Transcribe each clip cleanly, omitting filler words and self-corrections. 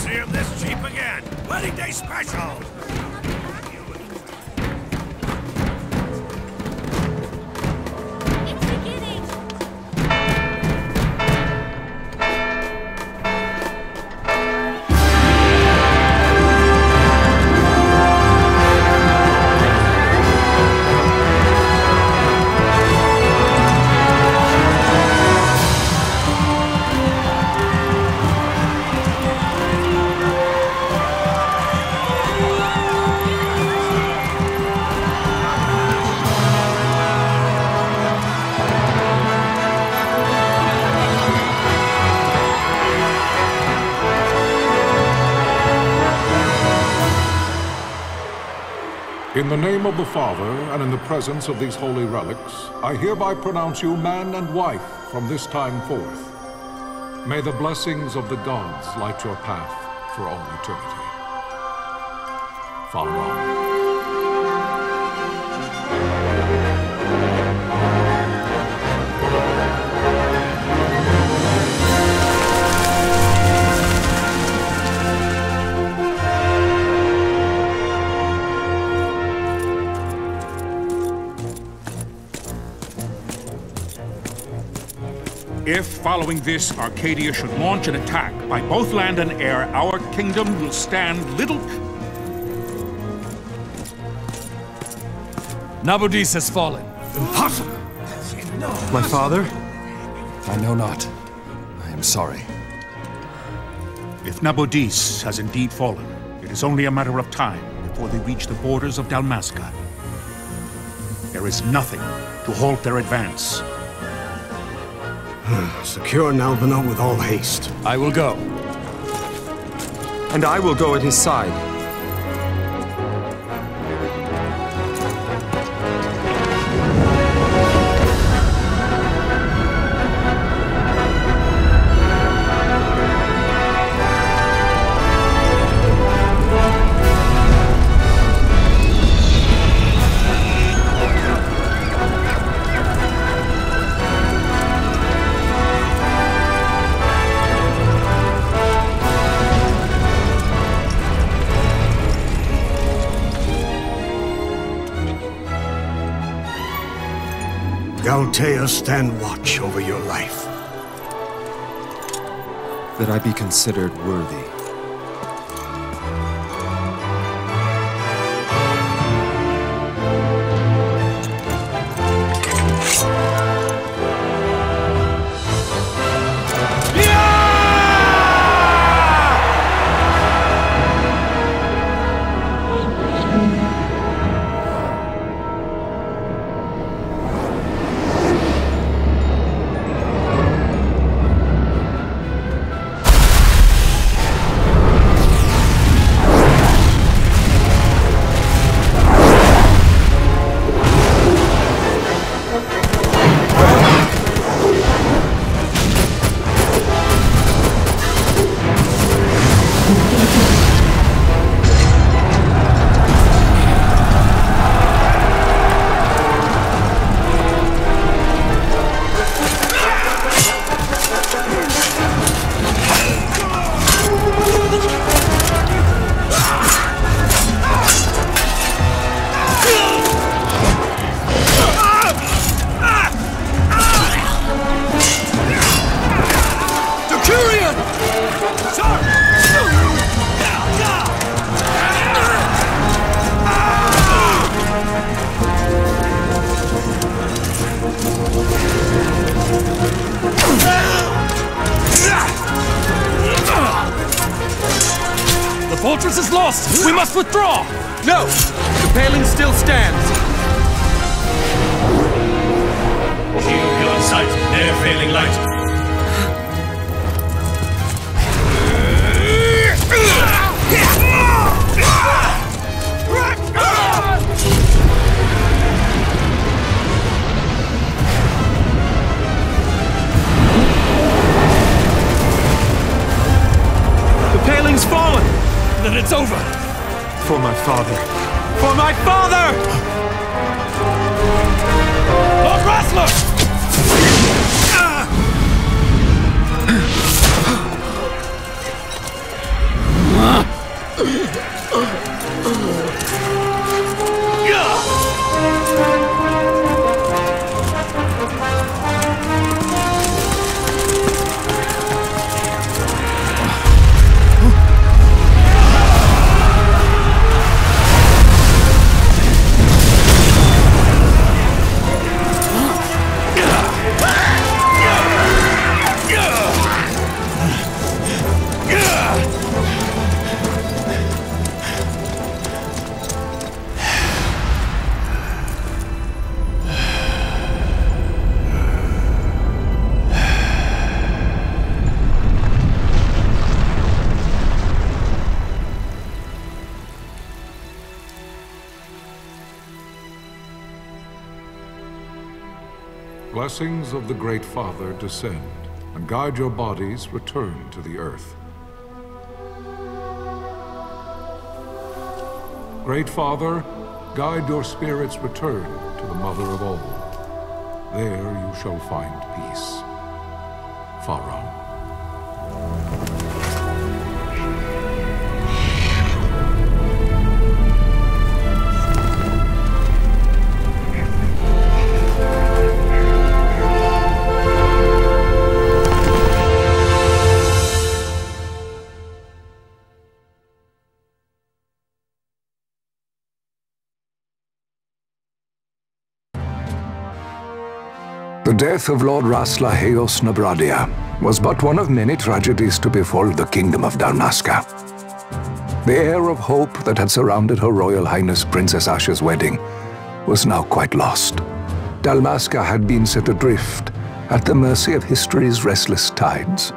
see him this cheap again. Wedding day special! In the name of the Father, and in the presence of these holy relics, I hereby pronounce you man and wife from this time forth. May the blessings of the gods light your path for all eternity. Farewell. If, following this, Arcadia should launch an attack by both land and air, our kingdom will stand little... Nabudis has fallen. Impossible! My father? I know not. I am sorry. If Nabudis has indeed fallen, it is only a matter of time before they reach the borders of Dalmasca. There is nothing to halt their advance. Secure Nalbina with all haste. I will go. And I will go at his side. Altea, stand watch over your life. That I be considered worthy. The fortress is lost! We must withdraw! No! The paling still stands! Shield beyond sight, ne'er failing light. The paling's fallen! Then it's over! For my father! For my father! Lord Wrestler! blessings of the Great Father descend, and guide your bodies return to the earth. Great Father, guide your spirits return to the Mother of all. There you shall find peace. Pharaoh. The death of Lord Rasla Heos Nabradia was but one of many tragedies to befall the kingdom of Dalmasca. The air of hope that had surrounded Her Royal Highness Princess Asha's wedding was now quite lost. Dalmasca had been set adrift at the mercy of history's restless tides.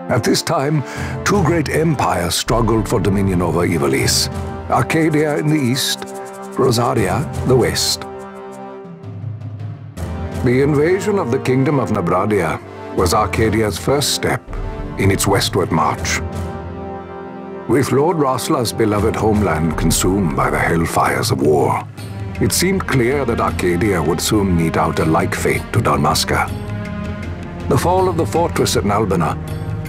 At this time, two great empires struggled for dominion over Ivalice. Arcadia in the east, Rosaria the west. The invasion of the kingdom of Nabradia was Arcadia's first step in its westward march. With Lord Rasla's beloved homeland consumed by the hellfires of war, it seemed clear that Arcadia would soon mete out a like fate to Dalmasca. The fall of the fortress at Nalbina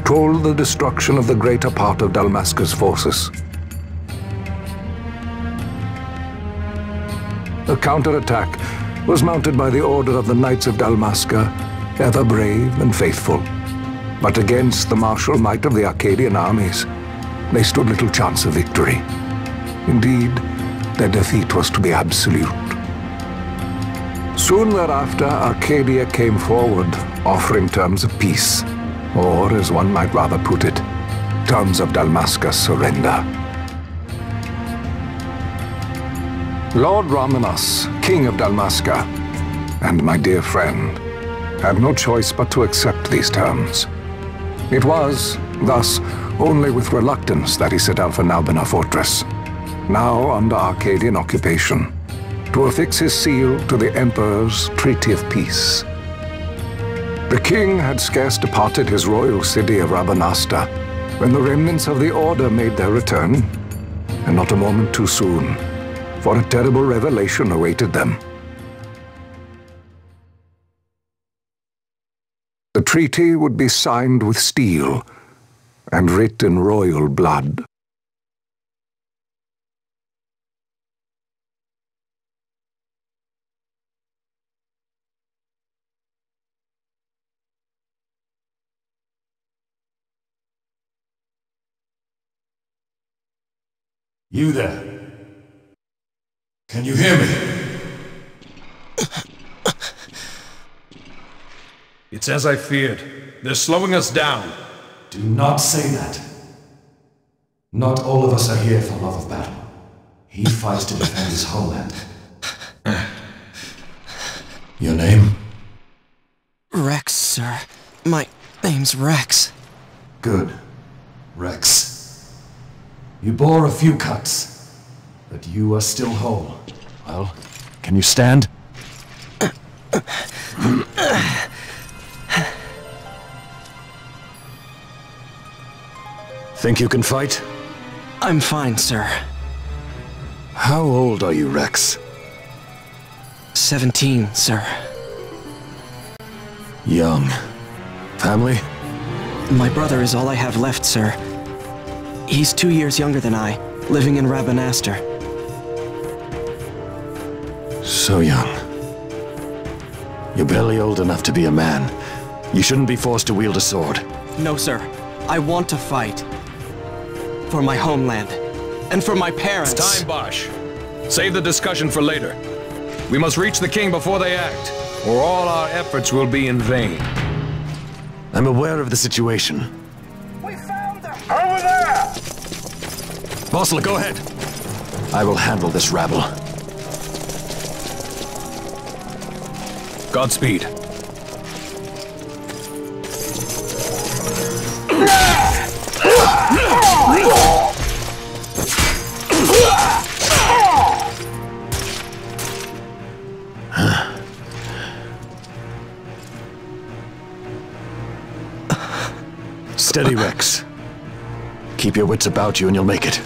told the destruction of the greater part of Dalmasca's forces. The counterattack was mounted by the order of the Knights of Dalmasca, ever brave and faithful. But against the martial might of the Arcadian armies, they stood little chance of victory. Indeed, their defeat was to be absolute. Soon thereafter, Arcadia came forward, offering terms of peace, or, as one might rather put it, terms of Dalmasca's surrender. Lord Rabanastre, King of Dalmasca, and my dear friend, had no choice but to accept these terms. It was, thus, only with reluctance that he set out for Nalbina Fortress, now under Arcadian occupation, to affix his seal to the Emperor's Treaty of Peace. The king had scarce departed his royal city of Rabanastre when the remnants of the Order made their return, and not a moment too soon, for a terrible revelation awaited them. The treaty would be signed with steel and writ in royal blood. You there? Can you hear me? It's as I feared. They're slowing us down. Do not say that. Not all of us are here for love of battle. He fights to defend his homeland. Your name? Rex, sir. My name's Rex. Good. Rex. You bore a few cuts, but you are still whole. Well, can you stand? Think you can fight? I'm fine, sir. How old are you, Rex? 17, sir. Young. Family? My brother is all I have left, sir. He's 2 years younger than I, living in Rabanastre. So young. You're barely old enough to be a man. You shouldn't be forced to wield a sword. No, sir. I want to fight. For my homeland. And for my parents. It's time, Bosch. Save the discussion for later. We must reach the king before they act, or all our efforts will be in vain. I'm aware of the situation. We found them! Over there! Bossler, go ahead. I will handle this rabble. Godspeed. Steady, Rex. Keep your wits about you and you'll make it.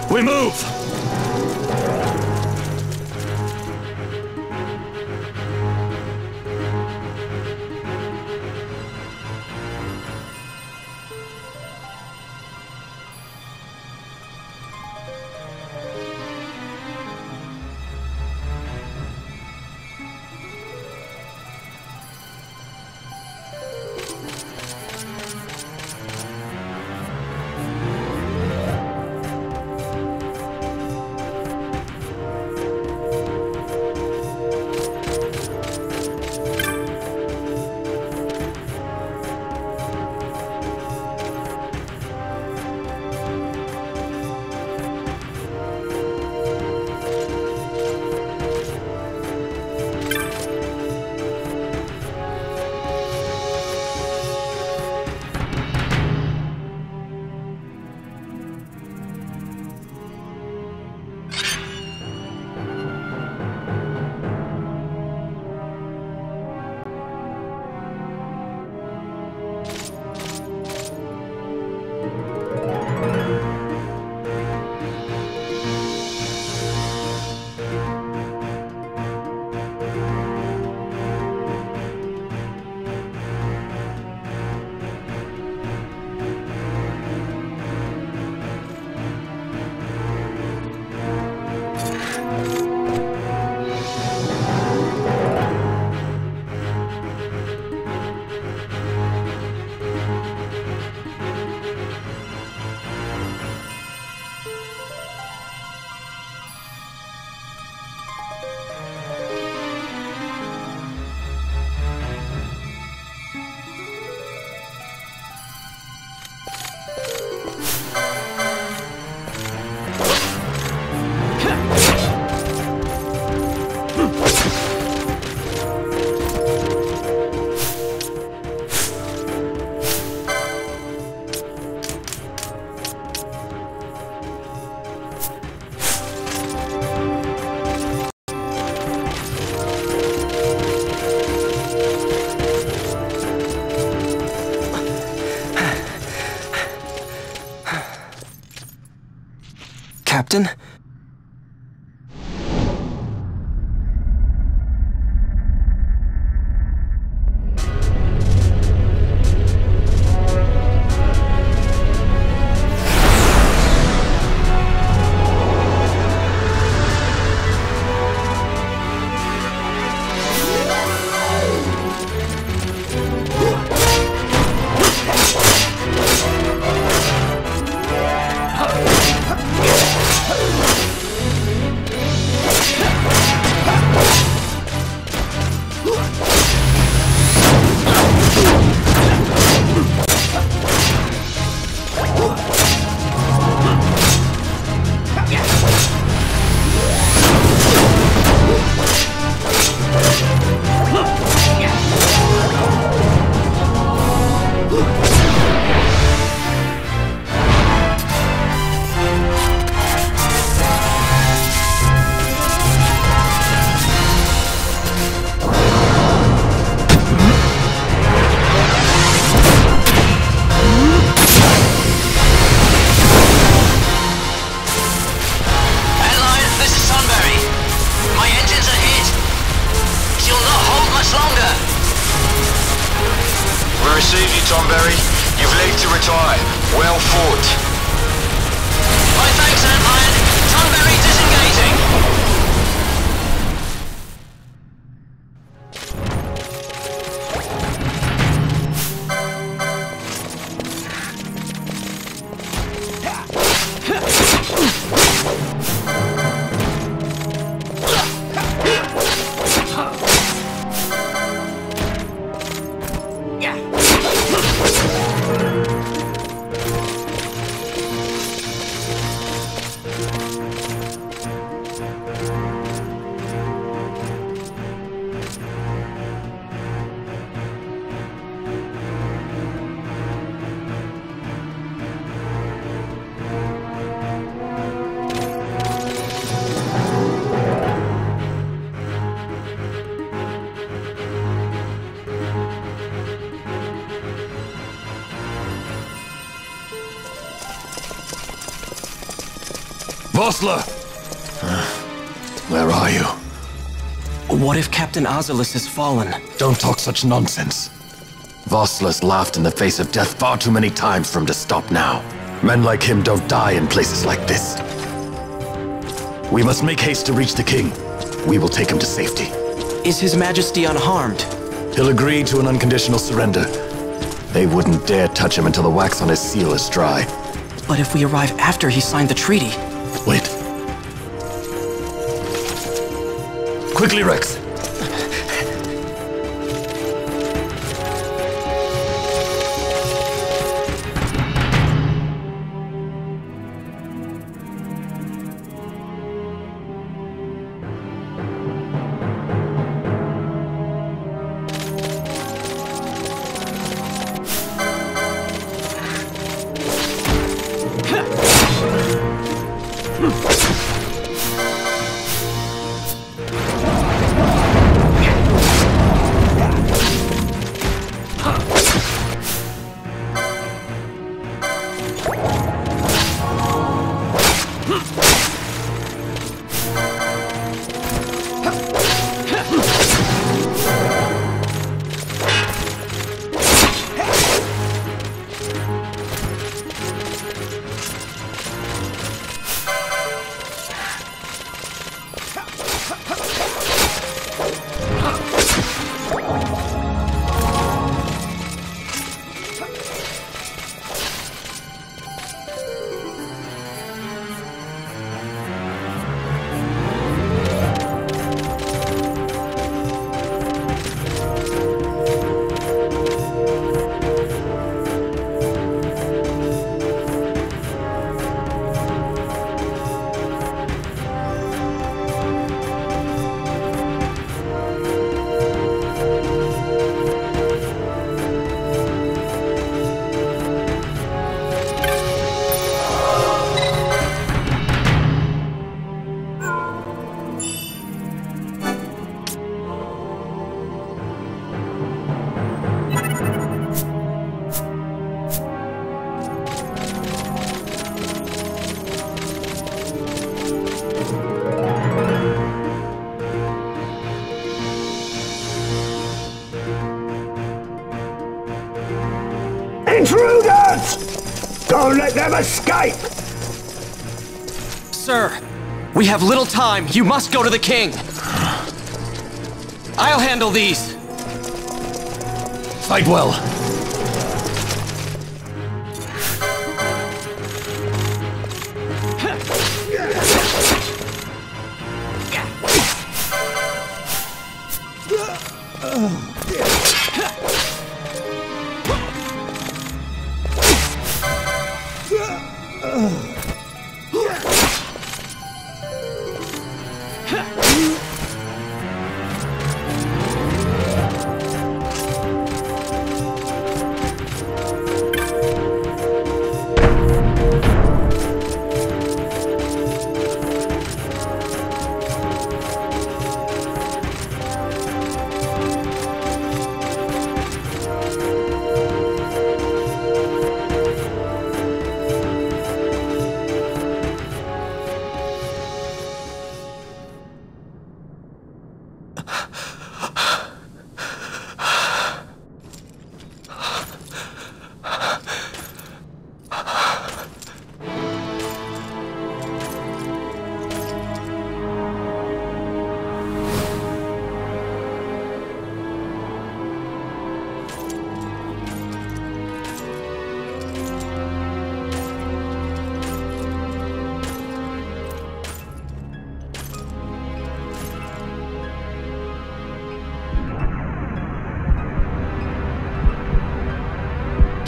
We move! Captain? Vossler! Where are you? What if Captain Azelis has fallen? Don't talk such nonsense. Vossler's laughed in the face of death far too many times for him to stop now. Men like him don't die in places like this. We must make haste to reach the king. We will take him to safety. Is His Majesty unharmed? He'll agree to an unconditional surrender. They wouldn't dare touch him until the wax on his seal is dry. But if we arrive after he signed the treaty... Wait. Quickly, Rex! Intruders! Don't let them escape! Sir, we have little time. You must go to the king. I'll handle these. Fight well.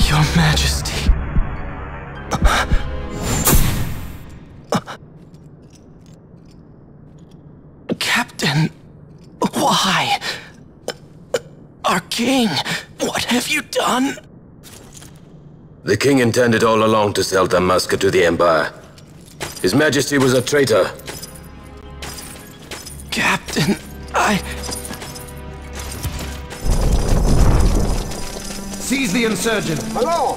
Your Majesty. Captain, why? Our king, what have you done? The king intended all along to sell Dalmasca to the Empire. His Majesty was a traitor. Captain, Seize the insurgent! Hello!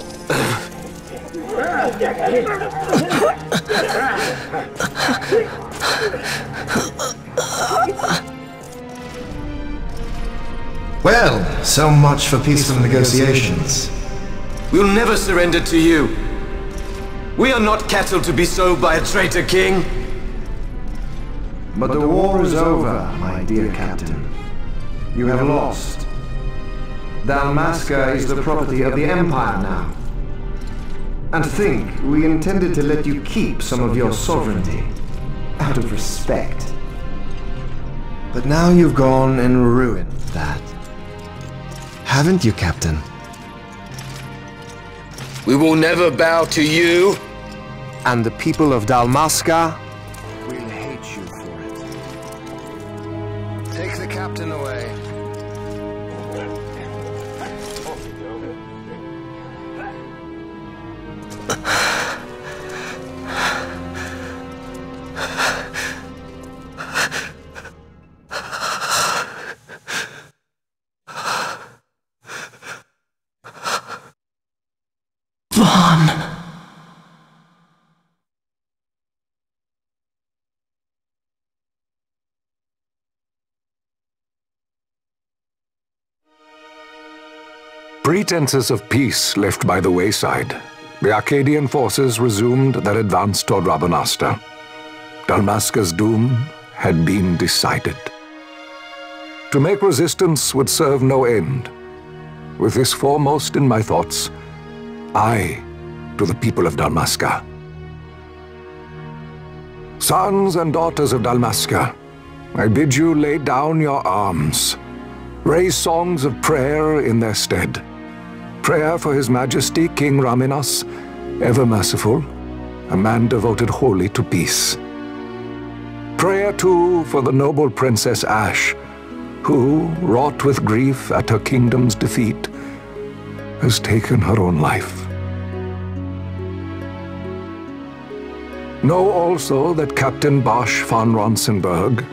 Well, so much for peaceful negotiations. We'll never surrender to you. We are not cattle to be sold by a traitor king. But the war is over, my dear captain. You have lost. Dalmasca is the property of the Empire now. And to think, we intended to let you keep some of your sovereignty, out of respect. But now you've gone and ruined that. Haven't you, Captain? We will never bow to you. And the people of Dalmasca will hate you for it. Take the captain away. Pretenses of peace left by the wayside, the Arcadian forces resumed their advance toward Rabanastre. Dalmasca's doom had been decided. To make resistance would serve no end. With this foremost in my thoughts, I to the people of Dalmasca. Sons and daughters of Dalmasca, I bid you lay down your arms. Raise songs of prayer in their stead. Prayer for His Majesty King Rabanastre, ever merciful, a man devoted wholly to peace. Prayer, too, for the noble Princess Ashe, who, wrought with grief at her kingdom's defeat, has taken her own life. Know also that Captain Bosch von Ronsenberg,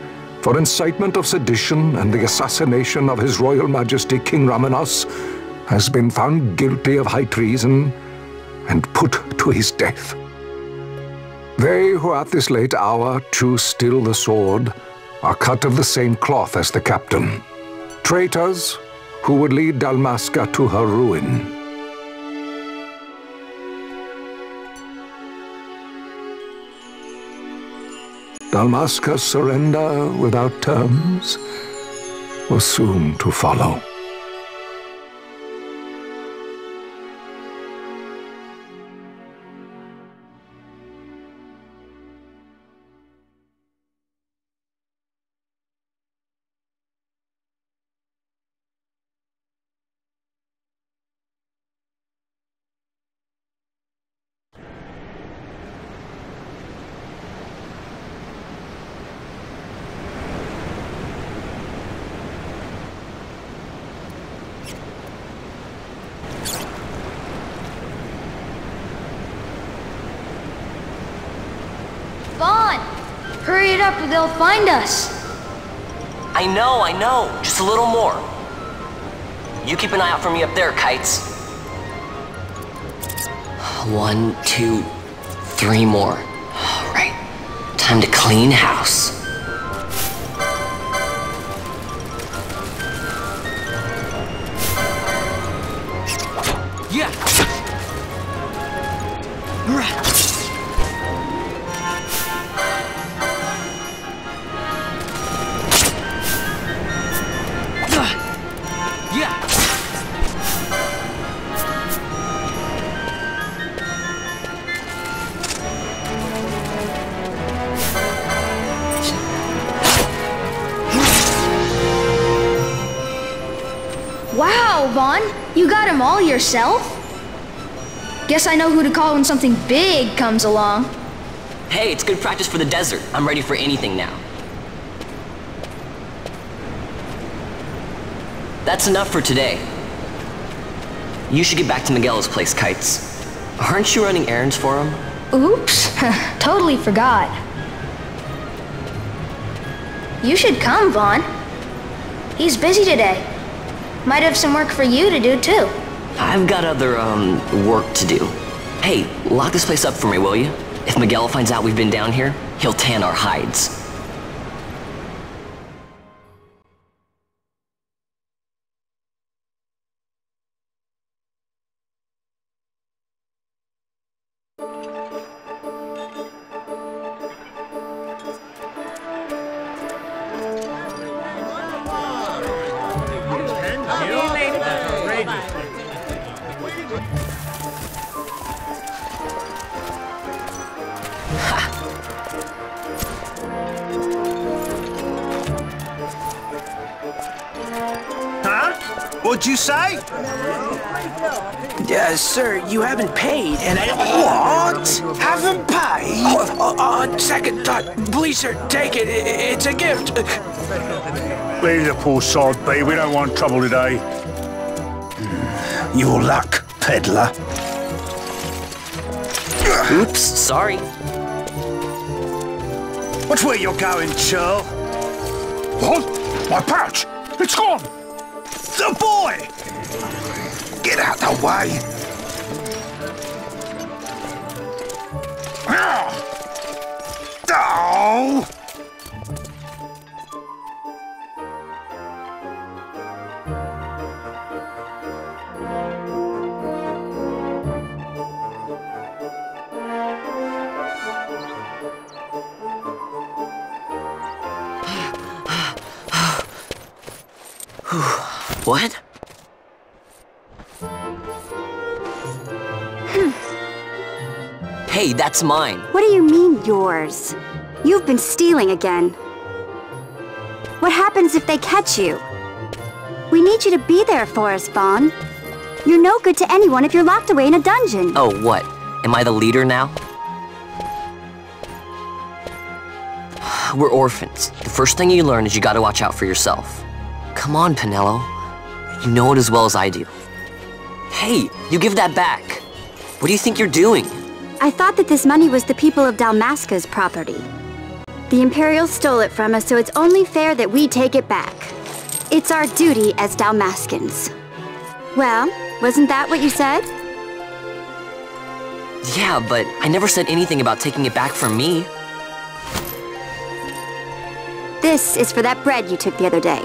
for incitement of sedition and the assassination of His Royal Majesty King Rabanastre, has been found guilty of high treason and put to his death. They who at this late hour choose still the sword are cut of the same cloth as the captain, traitors who would lead Dalmasca to her ruin. Dalmasca's surrender without terms was soon to follow. Hurry it up or they'll find us. I know. Just a little more. You keep an eye out for me up there, Kites. 1, 2, 3 more. All right. Time to clean house. Yeah. Wow, Vaughn, you got them all yourself? Guess I know who to call when something big comes along. Hey, it's good practice for the desert. I'm ready for anything now. That's enough for today. You should get back to Miguelo's place, Kites. Aren't you running errands for him? Oops, totally forgot. You should come, Vaughn. He's busy today. Might have some work for you to do, too. I've got other, work to do. Hey, lock this place up for me, will you? If Miguelo finds out we've been down here, he'll tan our hides. What'd you say? Sir, you haven't paid, and I... What? Haven't paid? On second thought, please, sir, take it. It's a gift. Leave the poor sod be. We don't want trouble today. Your luck, peddler. Oops, sorry. Watch where you're going, churl. What? My pouch! It's gone! The boy! Get out the way! Oh! What? Hey, that's mine. What do you mean, yours? You've been stealing again. What happens if they catch you? We need you to be there for us, Vaughn. You're no good to anyone if you're locked away in a dungeon. Oh, what? Am I the leader now? We're orphans. The first thing you learn is you gotta watch out for yourself. Come on, Pinello. You know it as well as I do. Hey, you give that back. What do you think you're doing? I thought that this money was the people of Dalmasca's property. The Imperials stole it from us, so it's only fair that we take it back. It's our duty as Dalmascans. Well, wasn't that what you said? Yeah, but I never said anything about taking it back from me. This is for that bread you took the other day.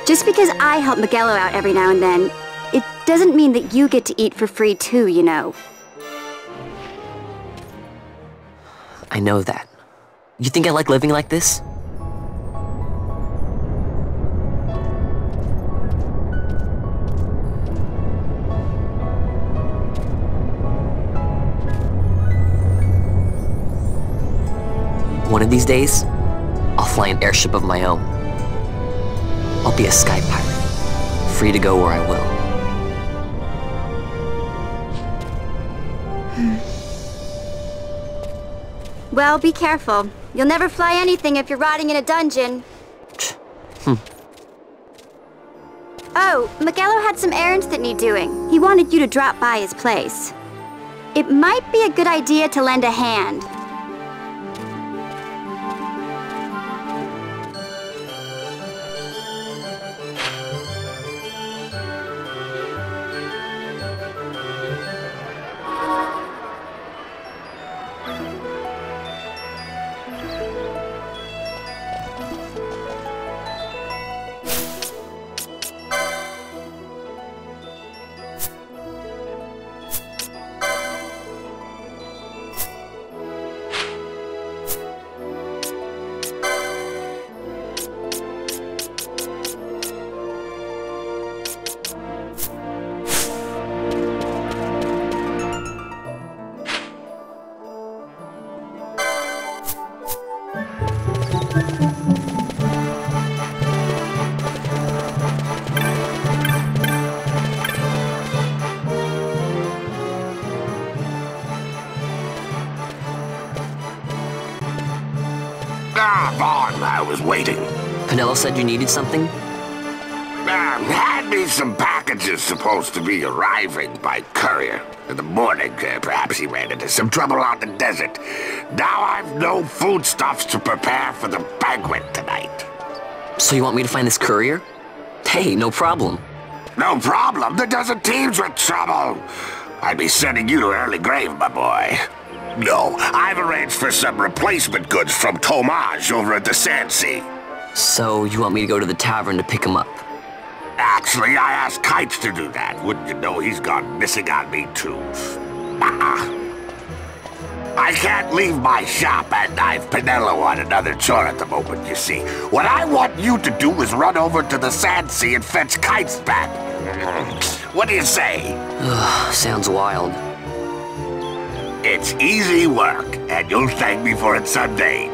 Just because I help Miguelo out every now and then, it doesn't mean that you get to eat for free too, you know. I know that. You think I like living like this? One of these days, I'll fly an airship of my own. I'll be a sky pirate, free to go where I will. Well, be careful. You'll never fly anything if you're rotting in a dungeon. Oh, Miguelo had some errands that need doing. He wanted you to drop by his place. It might be a good idea to lend a hand. Vaughn, I was waiting. Pinello said you needed something? Had me some packages supposed to be arriving by courier. In the morning, perhaps he ran into some trouble on the desert. Now I've no foodstuffs to prepare for the banquet tonight. So you want me to find this courier? Hey, no problem. No problem. The desert teems with trouble. I'd be sending you to an early grave, my boy. No, I've arranged for some replacement goods from Tomage over at the Sandsea. So, you want me to go to the tavern to pick him up? Actually, I asked Kites to do that. Wouldn't you know he's gone missing on me, too. I can't leave my shop, and I've Pinello on another chore at the moment, you see. What I want you to do is run over to the Sandsea and fetch Kites back. What do you say? Sounds wild. It's easy work, and you'll thank me for it someday.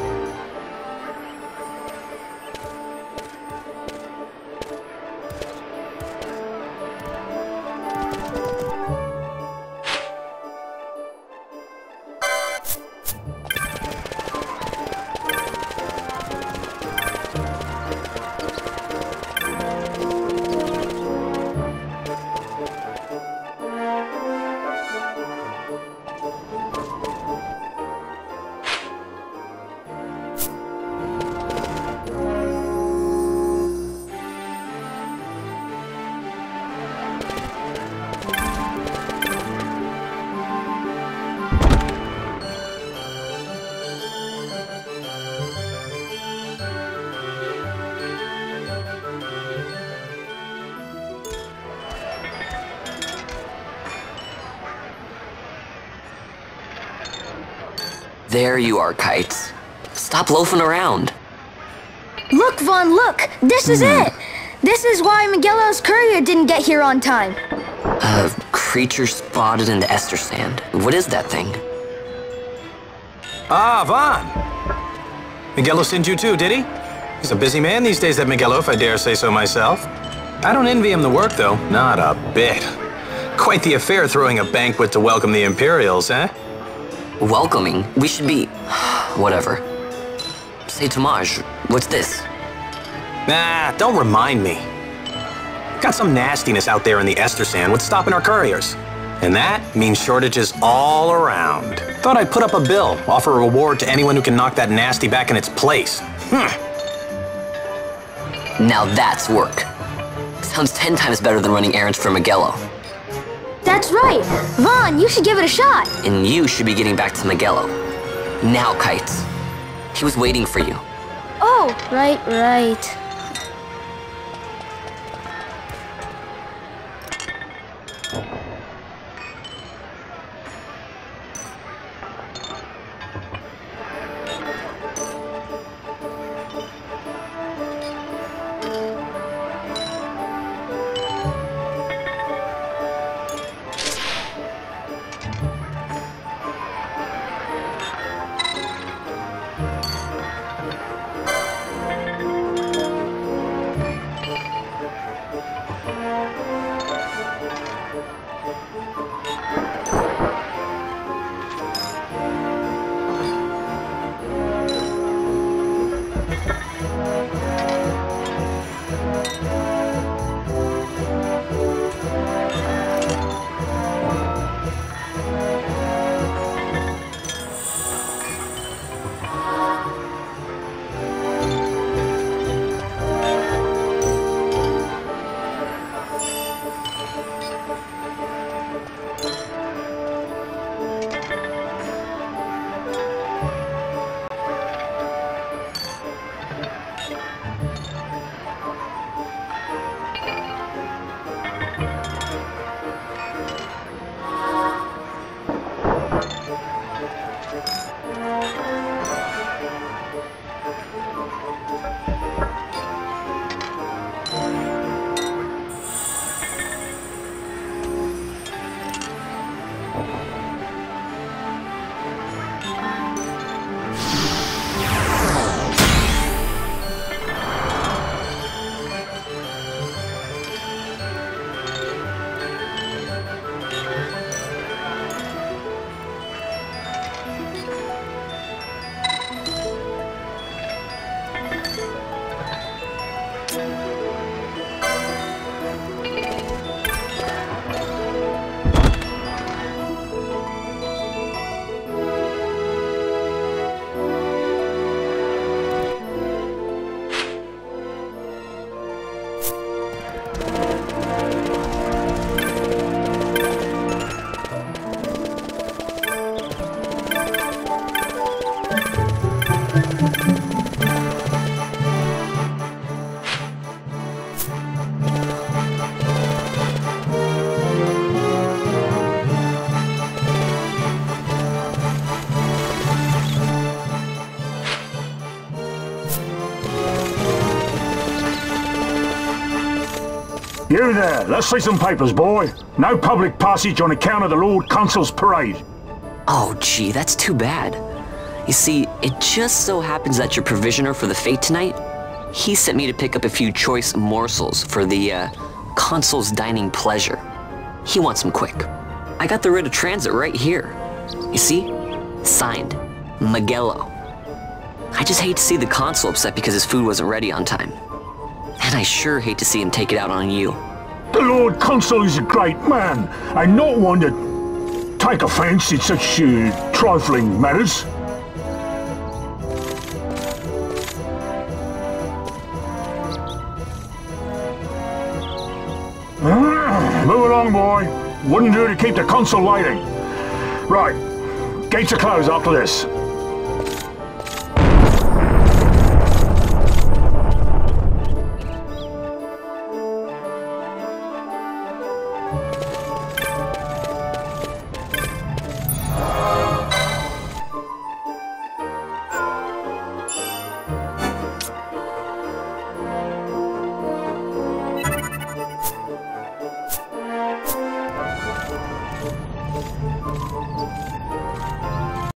There you are, Kites. Stop loafing around. Look, Vaughn, look! This is it! This is why Miguelo's courier didn't get here on time. Creature spotted in the Ester Sand. What is that thing? Ah, Vaughn! Miguelo sent you too, did he? He's a busy man these days, that Miguelo, if I dare say so myself. I don't envy him the work, though. Not a bit. Quite the affair throwing a banquet to welcome the Imperials, eh? Welcoming? We should be... whatever. Say, Tomage, what's this? Nah, don't remind me. Got some nastiness out there in the Ester Sand. What's stopping our couriers? And that means shortages all around. Thought I'd put up a bill, offer a reward to anyone who can knock that nasty back in its place. Now that's work. Sounds 10 times better than running errands for Miguelo. That's right! Vaughn, you should give it a shot! And you should be getting back to Miguelo. Now, Kites. He was waiting for you. Oh, right. You there, let's see some papers, boy. No public passage on account of the Lord Consul's parade. Oh, gee, that's too bad. You see, it just so happens that your provisioner for the fete tonight, he sent me to pick up a few choice morsels for the, Consul's dining pleasure. He wants them quick. I got the writ of transit right here. You see? Signed, Miguelo. I just hate to see the Consul upset because his food wasn't ready on time. And I sure hate to see him take it out on you. The Lord Consul is a great man, and not one to take offense in such trifling matters. Move along, boy. Wouldn't do to keep the Consul waiting. Right, gates are closed after this.